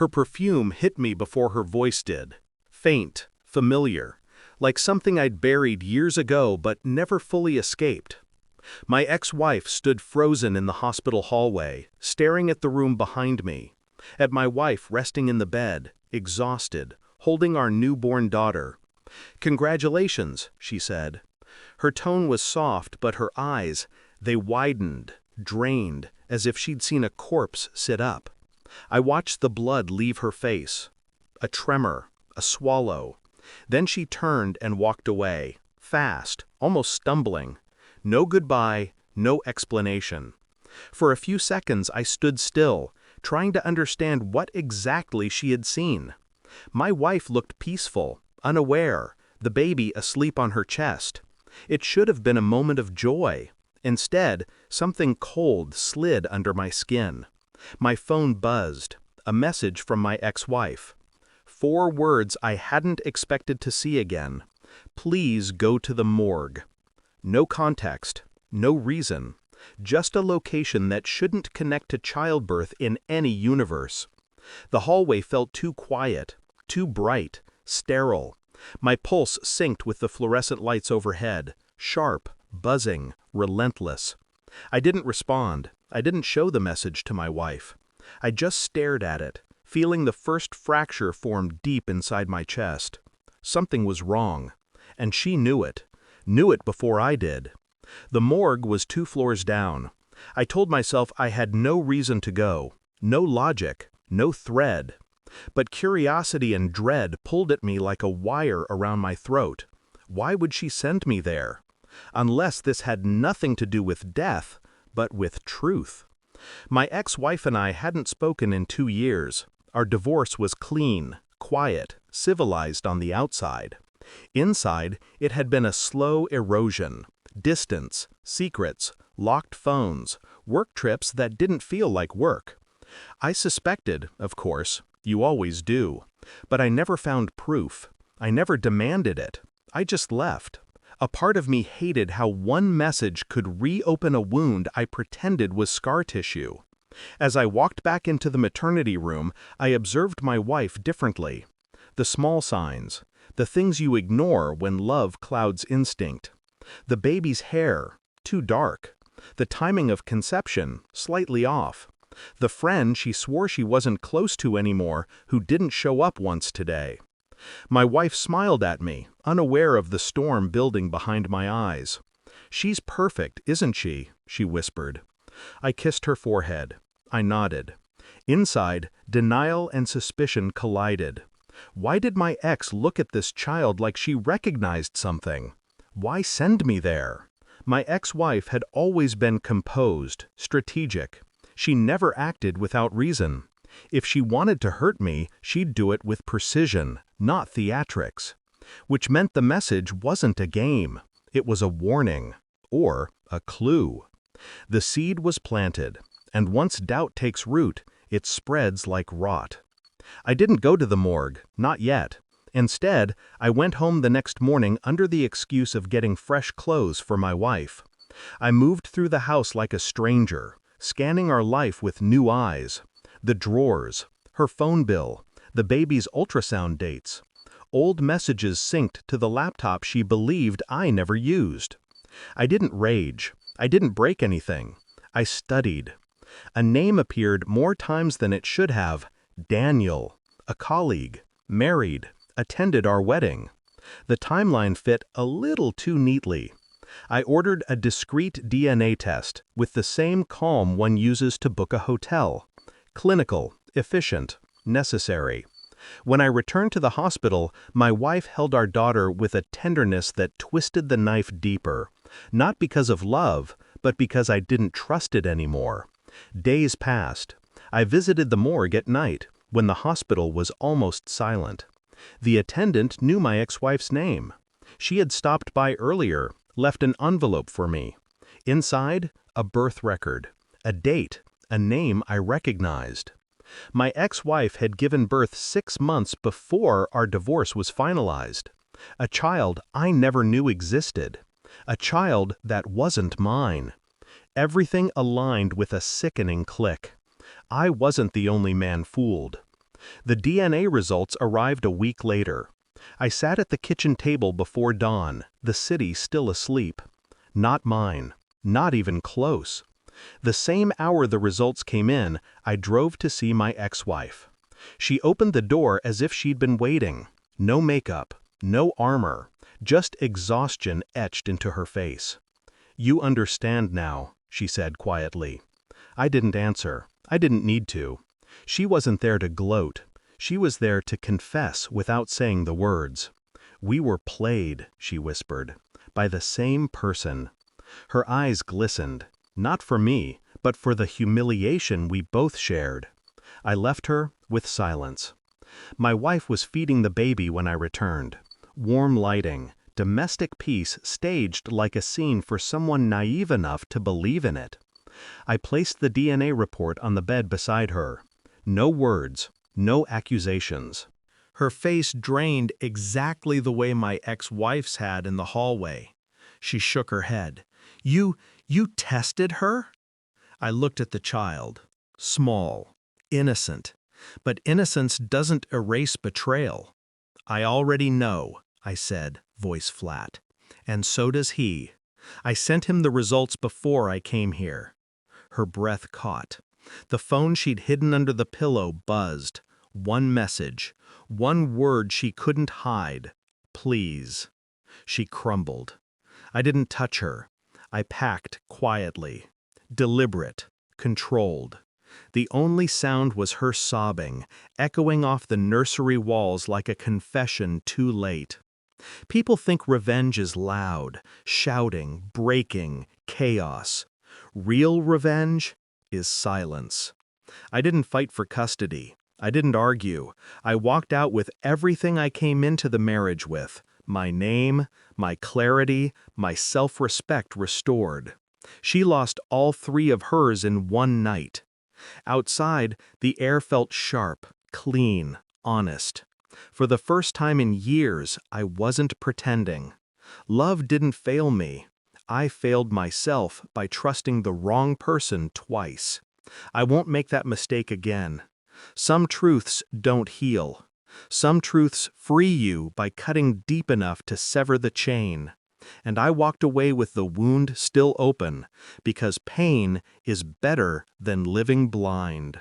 Her perfume hit me before her voice did. Faint, familiar, like something I'd buried years ago but never fully escaped. My ex-wife stood frozen in the hospital hallway, staring at the room behind me, at my wife resting in the bed, exhausted, holding our newborn daughter. "Congratulations," she said. Her tone was soft, but her eyes, they widened, drained, as if she'd seen a corpse sit up. I watched the blood leave her face. A tremor, a swallow. Then she turned and walked away, fast, almost stumbling. No goodbye, no explanation. For a few seconds I stood still, trying to understand what exactly she had seen. My wife looked peaceful, unaware, the baby asleep on her chest. It should have been a moment of joy. Instead, something cold slid under my skin. My phone buzzed, a message from my ex-wife. 4 words I hadn't expected to see again. "Please go to the morgue." No context, no reason, just a location that shouldn't connect to childbirth in any universe. The hallway felt too quiet, too bright, sterile. My pulse synced with the fluorescent lights overhead, sharp, buzzing, relentless. I didn't respond. I didn't show the message to my wife. I just stared at it, feeling the first fracture form deep inside my chest. Something was wrong, and she knew it before I did. The morgue was 2 floors down. I told myself I had no reason to go, no logic, no thread. But curiosity and dread pulled at me like a wire around my throat. Why would she send me there? Unless this had nothing to do with death, but with truth. My ex-wife and I hadn't spoken in 2 years. Our divorce was clean, quiet, civilized on the outside. Inside, it had been a slow erosion. Distance, secrets, locked phones, work trips that didn't feel like work. I suspected, of course, you always do, but I never found proof. I never demanded it. I just left. A part of me hated how one message could reopen a wound I pretended was scar tissue. As I walked back into the maternity room, I observed my wife differently. The small signs, the things you ignore when love clouds instinct. The baby's hair, too dark. The timing of conception, slightly off. The friend she swore she wasn't close to anymore, who didn't show up once today. My wife smiled at me, unaware of the storm building behind my eyes. "She's perfect, isn't she?" she whispered. I kissed her forehead. I nodded. Inside, denial and suspicion collided. Why did my ex look at this child like she recognized something? Why send me there? My ex-wife had always been composed, strategic. She never acted without reason. If she wanted to hurt me, she'd do it with precision, not theatrics. Which meant the message wasn't a game. It was a warning. Or a clue. The seed was planted, and once doubt takes root, it spreads like rot. I didn't go to the morgue, not yet. Instead, I went home the next morning under the excuse of getting fresh clothes for my wife. I moved through the house like a stranger, scanning our life with new eyes. The drawers, her phone bill, the baby's ultrasound dates. Old messages synced to the laptop she believed I never used. I didn't rage. I didn't break anything. I studied. A name appeared more times than it should have. Daniel, a colleague, married, attended our wedding. The timeline fit a little too neatly. I ordered a discreet DNA test with the same calm one uses to book a hotel. Clinical, efficient, necessary. When I returned to the hospital, my wife held our daughter with a tenderness that twisted the knife deeper, not because of love, but because I didn't trust it anymore. Days passed. I visited the morgue at night, when the hospital was almost silent. The attendant knew my ex-wife's name. She had stopped by earlier, left an envelope for me. Inside, a birth record, a date, a name I recognized. My ex-wife had given birth 6 months before our divorce was finalized. A child I never knew existed. A child that wasn't mine. Everything aligned with a sickening click. I wasn't the only man fooled. The DNA results arrived a week later. I sat at the kitchen table before dawn, the city still asleep. Not mine. Not even close. The same hour the results came in, I drove to see my ex-wife. She opened the door as if she'd been waiting. No makeup, no armor, just exhaustion etched into her face. "You understand now," she said quietly. I didn't answer. I didn't need to. She wasn't there to gloat. She was there to confess without saying the words. "We were played," she whispered, "by the same person." Her eyes glistened, not for me, but for the humiliation we both shared. I left her with silence. My wife was feeding the baby when I returned. Warm lighting, domestic peace staged like a scene for someone naive enough to believe in it. I placed the DNA report on the bed beside her. No words, no accusations. Her face drained exactly the way my ex-wife's had in the hallway. She shook her head. You tested her?" I looked at the child. Small, innocent. But innocence doesn't erase betrayal. "I already know," I said, voice flat. "And so does he. I sent him the results before I came here." Her breath caught. The phone she'd hidden under the pillow buzzed. One message. One word she couldn't hide. "Please." She crumbled. I didn't touch her. I packed quietly. Deliberate. Controlled. The only sound was her sobbing, echoing off the nursery walls like a confession too late. People think revenge is loud, shouting, breaking, chaos. Real revenge is silence. I didn't fight for custody. I didn't argue. I walked out with everything I came into the marriage with: my name, my clarity, my self-respect restored. She lost all three of hers in one night. Outside, the air felt sharp, clean, honest. For the first time in years, I wasn't pretending. Love didn't fail me. I failed myself by trusting the wrong person twice. I won't make that mistake again. Some truths don't heal. Some truths free you by cutting deep enough to sever the chain. And I walked away with the wound still open, because pain is better than living blind.